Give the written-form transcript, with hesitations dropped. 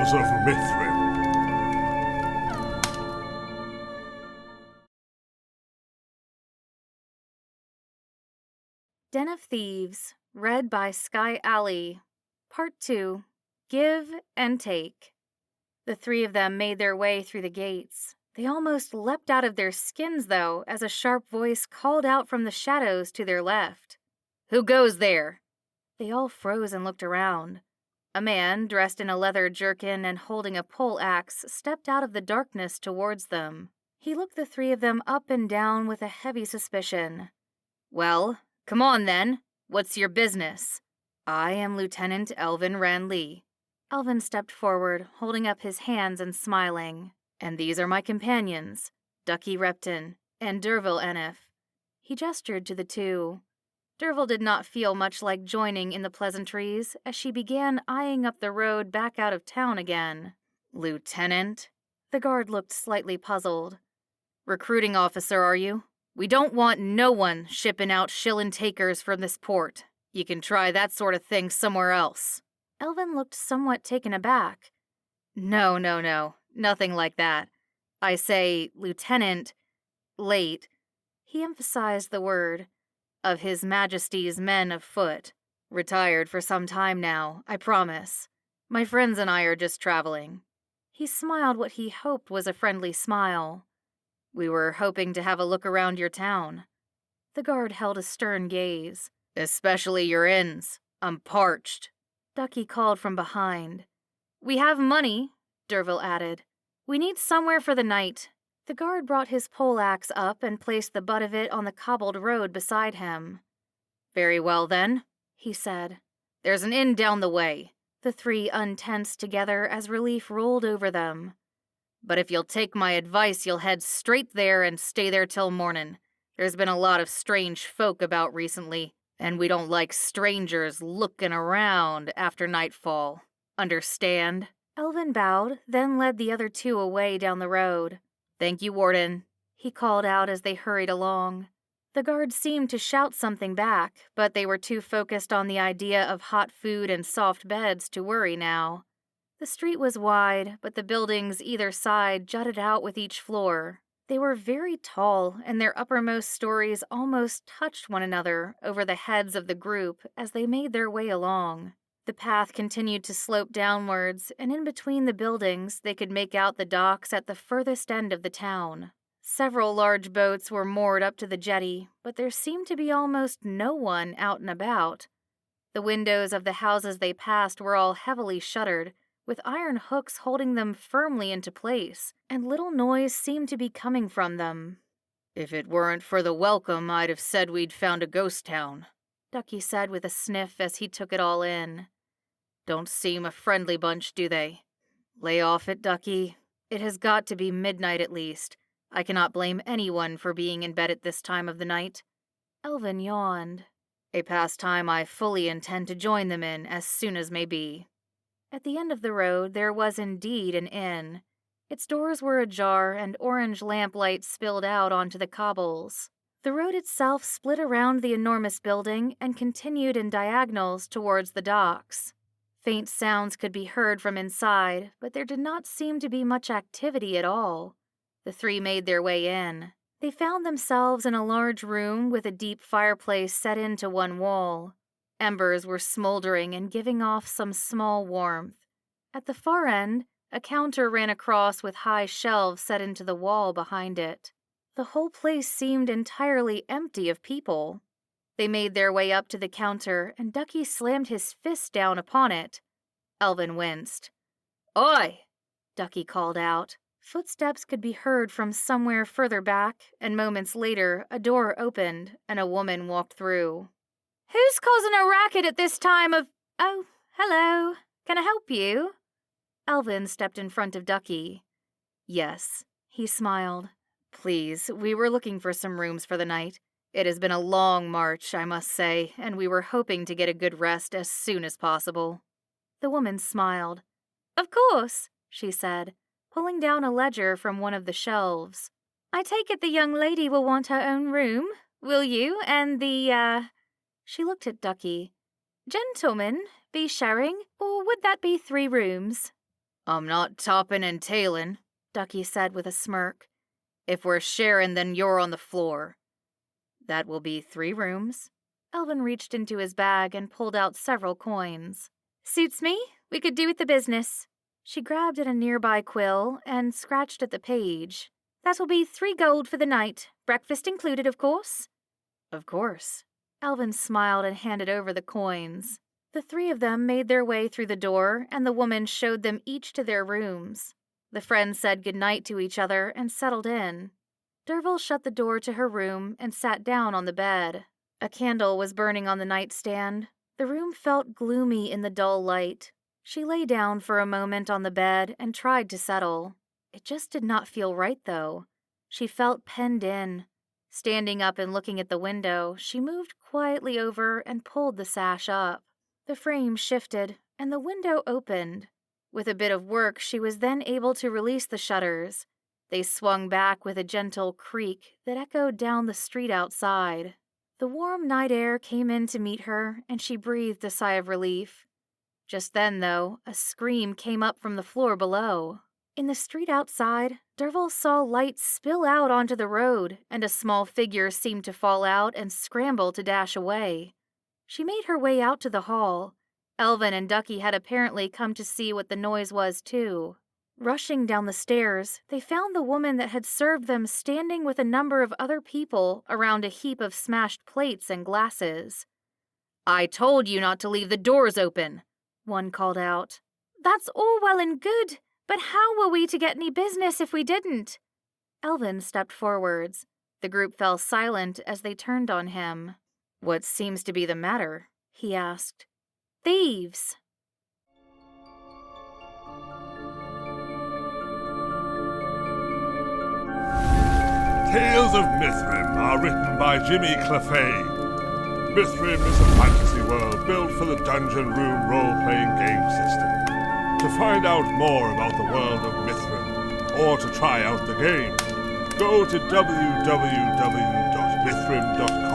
Tales of Mithrym. Den of Thieves, read by Skye Alley. Part 2, Give and Take. The three of them made their way through the gates. They almost leapt out of their skins, though, as a sharp voice called out from the shadows to their left. "Who goes there?" They all froze and looked around. A man, dressed in a leather jerkin and holding a pole axe, stepped out of the darkness towards them. He looked the three of them up and down with a heavy suspicion. "Well, come on then. What's your business?" "I am Lieutenant Elvin Ranlee." Elvin stepped forward, holding up his hands and smiling. "And these are my companions, Ducky Repton and Dervil Enif." He gestured to the two. Dervil did not feel much like joining in the pleasantries as she began eyeing up the road back out of town again. "Lieutenant?" The guard looked slightly puzzled. "Recruiting officer, are you? We don't want no one shipping out shillin' takers from this port. You can try that sort of thing somewhere else." Elvin looked somewhat taken aback. No, nothing like that. I say, Lieutenant, late," he emphasized the word, "of His Majesty's men of foot. Retired for some time now, I promise. My friends and I are just traveling." He smiled what he hoped was a friendly smile. "We were hoping to have a look around your town." The guard held a stern gaze. "Especially your inns. I'm parched," Ducky called from behind. "We have money," Dervil added. "We need somewhere for the night." The guard brought his poleaxe up and placed the butt of it on the cobbled road beside him. "Very well, then," he said. "There's an inn down the way." The three untensed together as relief rolled over them. "But if you'll take my advice, you'll head straight there and stay there till mornin'. There's been a lot of strange folk about recently, and we don't like strangers lookin' around after nightfall. Understand?" Elvin bowed, then led the other two away down the road. "Thank you, Warden," he called out as they hurried along. The guards seemed to shout something back, but they were too focused on the idea of hot food and soft beds to worry now. The street was wide, but the buildings either side jutted out with each floor. They were very tall, and their uppermost stories almost touched one another over the heads of the group as they made their way along. The path continued to slope downwards, and in between the buildings they could make out the docks at the furthest end of the town. Several large boats were moored up to the jetty, but there seemed to be almost no one out and about. The windows of the houses they passed were all heavily shuttered, with iron hooks holding them firmly into place, and little noise seemed to be coming from them. "If it weren't for the welcome, I'd have said we'd found a ghost town," Ducky said with a sniff as he took it all in. "Don't seem a friendly bunch, do they? Lay off it, Ducky. It has got to be midnight at least. I cannot blame anyone for being in bed at this time of the night." Elvin yawned. "A pastime I fully intend to join them in as soon as may be." At the end of the road there was indeed an inn. Its doors were ajar and orange lamplight spilled out onto the cobbles. The road itself split around the enormous building and continued in diagonals towards the docks. Faint sounds could be heard from inside, but there did not seem to be much activity at all. The three made their way in. They found themselves in a large room with a deep fireplace set into one wall. Embers were smoldering and giving off some small warmth. At the far end, a counter ran across with high shelves set into the wall behind it. The whole place seemed entirely empty of people. They made their way up to the counter, and Ducky slammed his fist down upon it. Elvin winced. "Oi!" Ducky called out. Footsteps could be heard from somewhere further back, and moments later a door opened and a woman walked through. "Who's causing a racket at this time of— Oh, hello. Can I help you?" Elvin stepped in front of Ducky. "Yes," he smiled. "Please, we were looking for some rooms for the night. It has been a long march, I must say, and we were hoping to get a good rest as soon as possible." The woman smiled. "Of course," she said, pulling down a ledger from one of the shelves. "I take it the young lady will want her own room, will you? And the, She looked at Ducky. "Gentlemen, be sharing, or would that be 3 rooms?" I'm not topping and tailing, Ducky said with a smirk. If we're sharing, then you're on the floor. That will be 3 rooms. Elvin reached into his bag and pulled out several coins. Suits me. We could do with the business. She grabbed at a nearby quill and scratched at the page. That will be 3 gold for the night. Breakfast included, of course. Of course. Elvin smiled and handed over the coins. The 3 of them made their way through the door, and the woman showed them each to their rooms. The friends said goodnight to each other and settled in. Dervil shut the door to her room and sat down on the bed. A candle was burning on the nightstand. The room felt gloomy in the dull light. She lay down for a moment on the bed and tried to settle. It just did not feel right, though. She felt penned in. Standing up and looking at the window, she moved quietly over and pulled the sash up. The frame shifted, and the window opened. With a bit of work, she was then able to release the shutters. They swung back with a gentle creak that echoed down the street outside. The warm night air came in to meet her, and she breathed a sigh of relief. Just then, though, a scream came up from the floor below. In the street outside, Dervil saw light spill out onto the road, and a small figure seemed to fall out and scramble to dash away. She made her way out to the hall. Elvin and Ducky had apparently come to see what the noise was, too. Rushing down the stairs, they found the woman that had served them standing with a number of other people around a heap of smashed plates and glasses. I told you not to leave the doors open, one called out. That's all well and good, but how were we to get any business if we didn't? Elvin stepped forwards. The group fell silent as they turned on him. What seems to be the matter? He asked. Thieves. Tales of Mithrym are written by Jimmy Clephane. Mithrym is a fantasy world built for the dungeon room role-playing game system. To find out more about the world of Mithrym, or to try out the game, go to www.mithrym.com.